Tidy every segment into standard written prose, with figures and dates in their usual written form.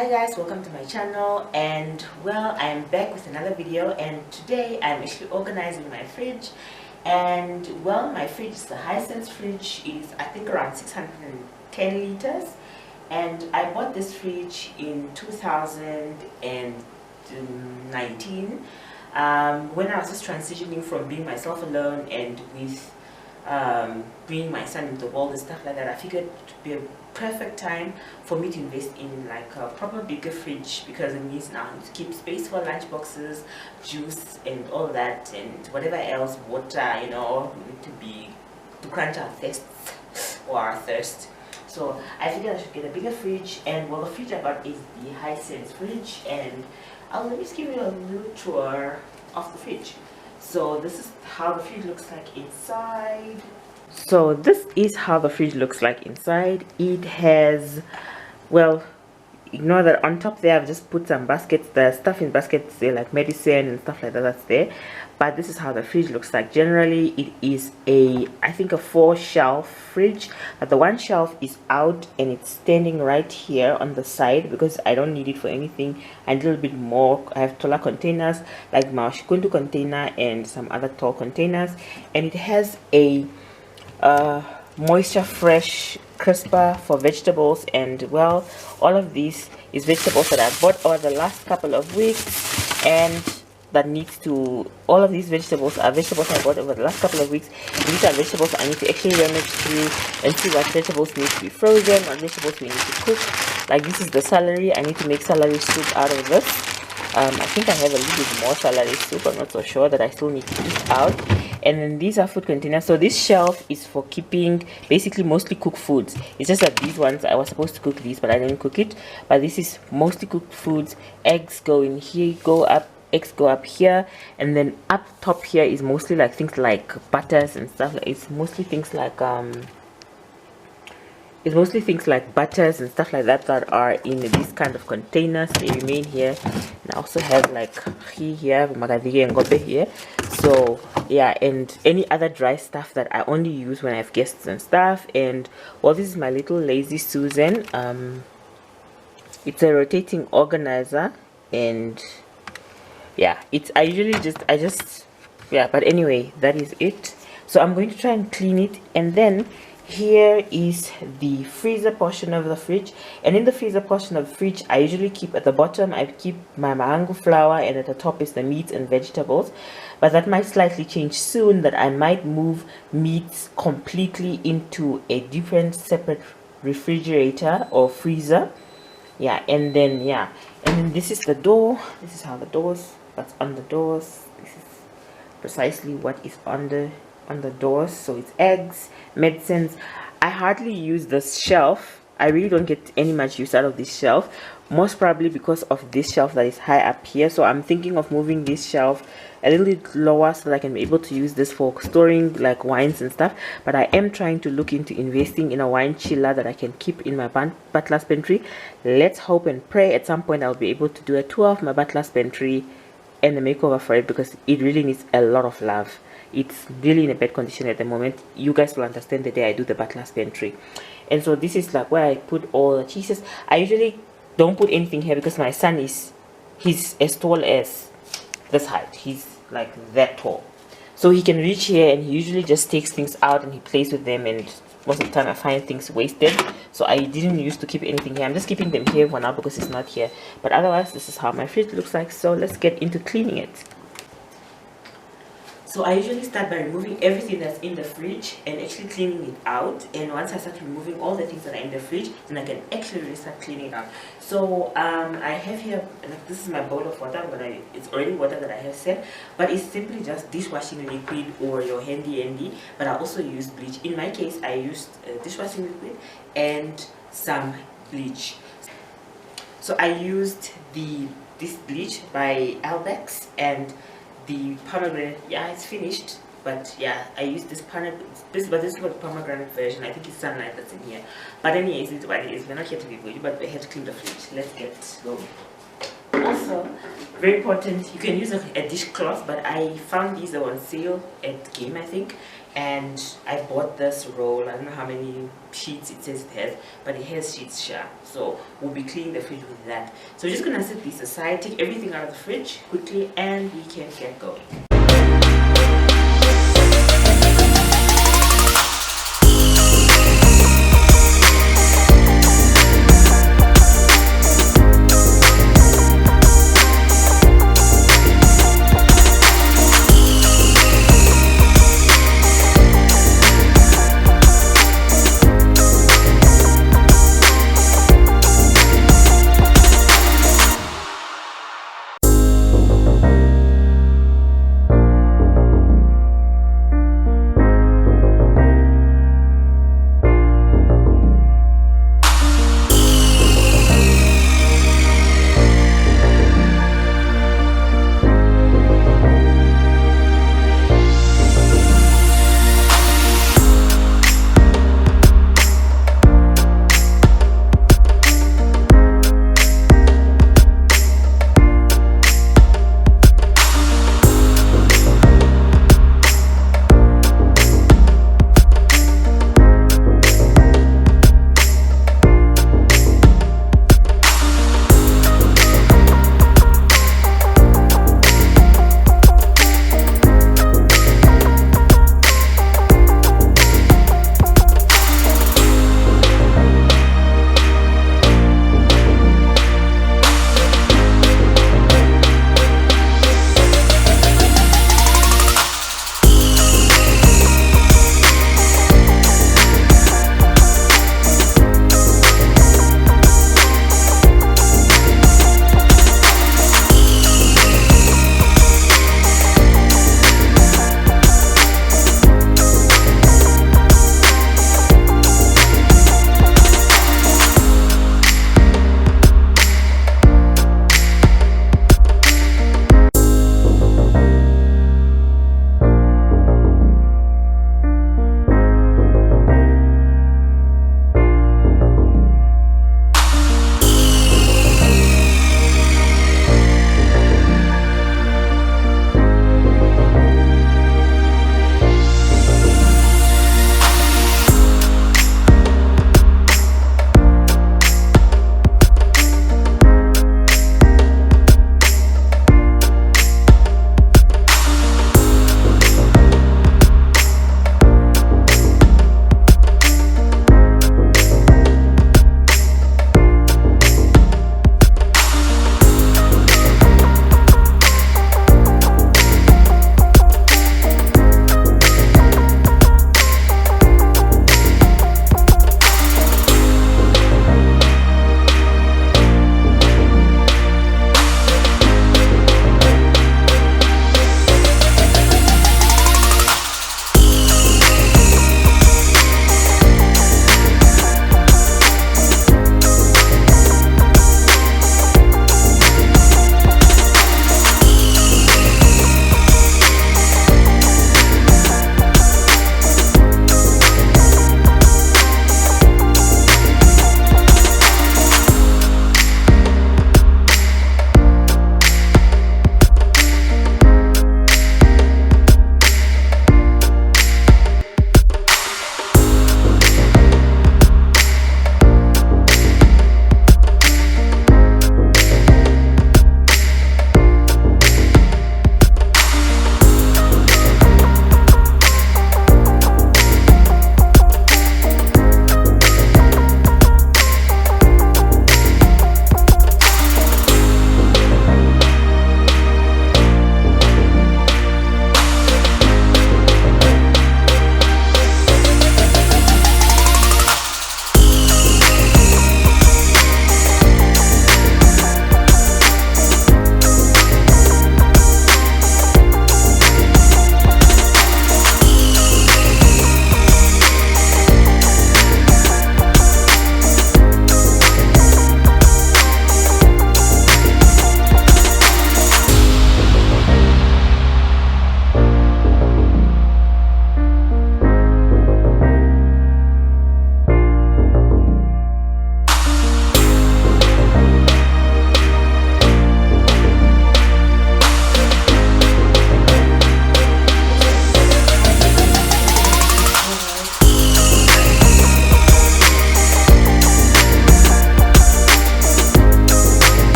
Hi guys, welcome to my channel, and well, I'm back with another video, and today I'm actually organizing my fridge. And well, my fridge is a Hisense fridge. It is I think around 610 liters, and I bought this fridge in 2019 when I was just transitioning from being myself alone and with bringing my son into the world and stuff like that. I figured it would be a perfect time for me to invest in like a proper bigger fridge, because it means now to keep space for lunch boxes, juice and all that, and whatever else, water, you know, to quench our thirsts or our thirst. So I figured I should get a bigger fridge, and well, the fridge I got is the Hisense fridge, and I'll just give you a little tour of the fridge. So this is how the fridge looks like inside. So this is how the fridge looks like inside. It has, well, ignore that on top there I've just put some baskets. The stuff in baskets there, like medicine and stuff like that, that's there. But this is how the fridge looks like. Generally it is I think a 4-shelf fridge, but the one shelf is out and it's standing right here on the side because I don't need it for anything. And a little bit more, I have taller containers like my shikundu container and some other tall containers, and it has a moisture fresh crisper for vegetables. And well, all of these is vegetables that I bought over the last couple of weeks, and that needs to, all of these vegetables are vegetables I bought over the last couple of weeks. These are vegetables I need to actually rummage through and see what vegetables need to be frozen, what vegetables we need to cook. Like this is the celery. I need to make celery soup out of this. I think I have a little bit more celery soup, I'm not so sure, that I still need to eat out. And then these are food containers. So this shelf is for keeping basically mostly cooked foods. It's just that these ones, I was supposed to cook these but I didn't cook it, but this is mostly cooked foods. Eggs go in here, eggs go up here, and then up top here is mostly like things like butters and stuff. It's mostly things like butters and stuff like that that are in these kind of containers. They remain here. And I also have like here magadigi and gobe here. So yeah, and any other dry stuff that I only use when I have guests and stuff. And well, this is my little Lazy Susan. It's a rotating organizer, and yeah, it's yeah, but anyway, that is it. So I'm going to try and clean it. And then here is the freezer portion of the fridge, and in the freezer portion of the fridge I usually keep, at the bottom I keep my mahangu flour, and at the top is the meats and vegetables. But that might slightly change soon, that I might move meats completely into a different separate refrigerator or freezer. Yeah, and then this is the door. This is how the doors, what's on the doors. This is precisely what is on the doors. So it's eggs, medicines. I hardly use this shelf. I really don't get any much use out of this shelf, most probably because of this shelf that is high up here. So I'm thinking of moving this shelf a little bit lower so that I can be able to use this for storing like wines and stuff. But I am trying to look into investing in a wine chiller that I can keep in my butler's pantry. Let's hope and pray at some point I'll be able to do a tour of my butler's pantry and the makeover for it, because it really needs a lot of love. It's really in a bad condition at the moment. You guys will understand the day I do the butler's pantry. And so this is like where I put all the cheeses. I usually don't put anything here because my son he's as tall as this height. He's like that tall, so he can reach here, and he usually just takes things out and he plays with them, and most of the time I find things wasted. So I didn't used to keep anything here. I'm just keeping them here for now because it's not here. But otherwise, this is how my fridge looks like. So let's get into cleaning it. So I usually start by removing everything that's in the fridge and actually cleaning it out. And once I start removing all the things that are in the fridge, then I can actually really start cleaning it out. So I have here, like, this is my bowl of water, but it's already water that I have set. But it's simply just dishwashing liquid or your handy. But I also use bleach. In my case, I used dishwashing liquid and some bleach. So I used this bleach by Albex, and the pomegranate, yeah, it's finished, but yeah, I used this this is the pomegranate version. I think it's sunlight that's in here. But anyways, it's what it is. We're not here to be good, but we have to clean the fridge. Let's get going. Also, very important, you can use a dishcloth, but I found these on sale at Game, I think, and I bought this roll. I don't know how many sheets it says it has, but it has sheets here, so we'll be cleaning the fridge with that. So we're just gonna set these aside, take everything out of the fridge quickly, and we can get going.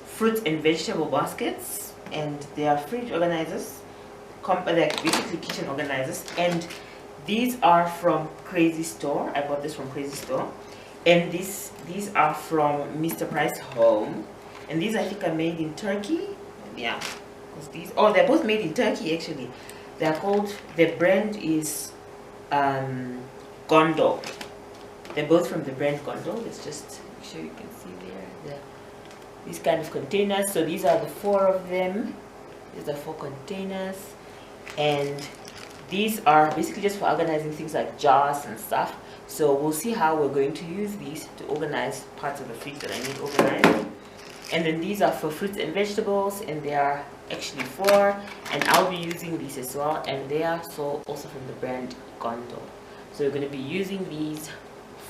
fruit and vegetable baskets, and they are fridge organizers, like basically kitchen organizers. And these are from Crazy Store. I bought this from Crazy Store. And these are from Mr. Price Home, and these I think are made in Turkey. Yeah, because these, oh, they're both made in Turkey actually. They're called, the brand is Gondo. They're both from the brand Gondo. Let's just make sure you can see there these kind of containers. So these are the 4 of them. These are 4 containers, and these are basically just for organizing things like jars and stuff. So we'll see how we're going to use these to organize parts of the fridge that I need organized. And then these are for fruits and vegetables, and they are actually 4, and I'll be using these as well, and they are also from the brand Gondo. So we're going to be using these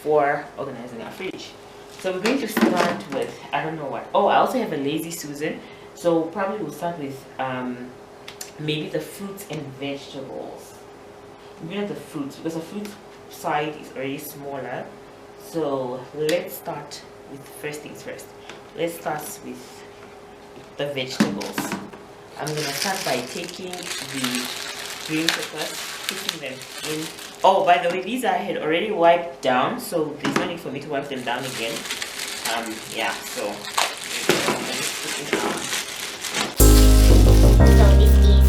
for organizing our fridge. So we're going to start with, I don't know what. Oh, I also have a Lazy Susan. So probably we'll start with maybe the fruits and vegetables. Maybe not the fruits, because the fruit side is already smaller. So let's start with first things first. Let's start with the vegetables. I'm gonna start by taking the green peppers, putting them in. Oh, by the way, these I had already wiped down, so there's no need for me to wipe them down again. Yeah, so I'm gonna just put it down. So this is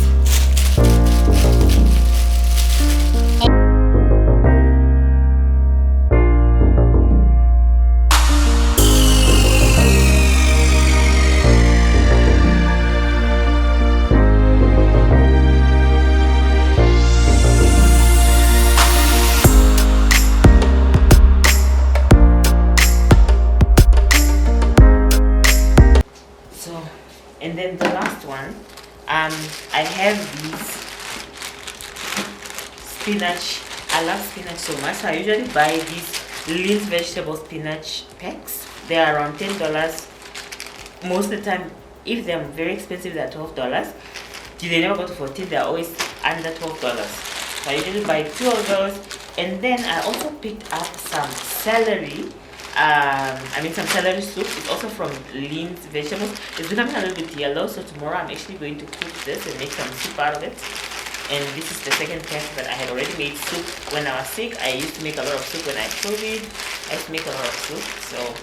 and then the last one, I have these spinach. I love spinach so much, so I usually buy these lean vegetable spinach packs. They are around $10. Most of the time, if they're very expensive, they're $12. They never go to 14, they're always under $12. So I usually buy 2 of those. And then I also picked up some celery. Some celery soup. It's also from lean vegetables. It's becoming a little bit yellow, so tomorrow I'm actually going to cook this and make some soup out of it. And this is the second pack that I had already made soup when I was sick. I used to make a lot of soup when I had COVID. I used to make a lot of soup, so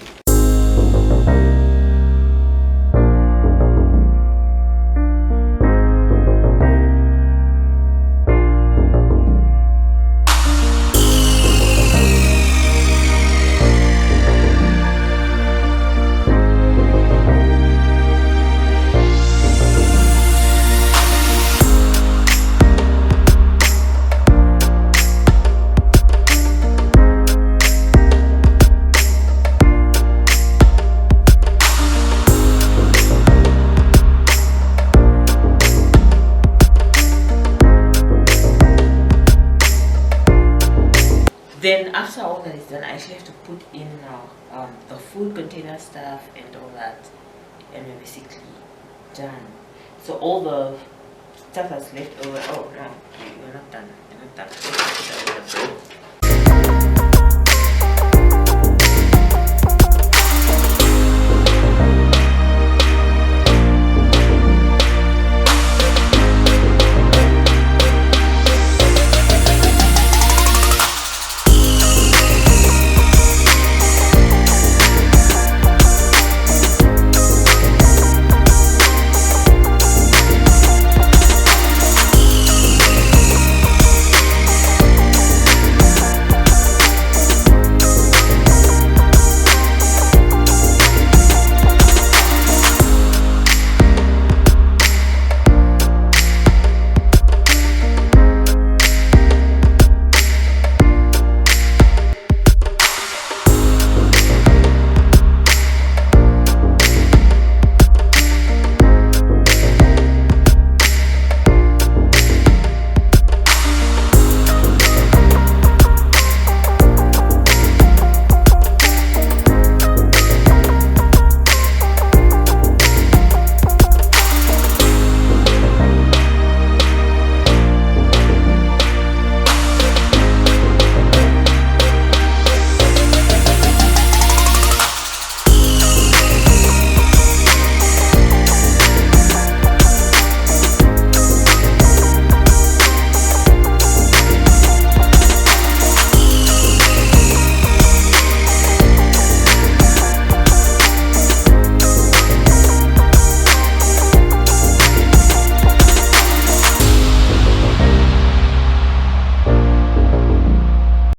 then after all that is done, I actually have to put in now the food container stuff and all that, and we're basically done. So all the stuff that's left over, oh no, we're not done, we're not done.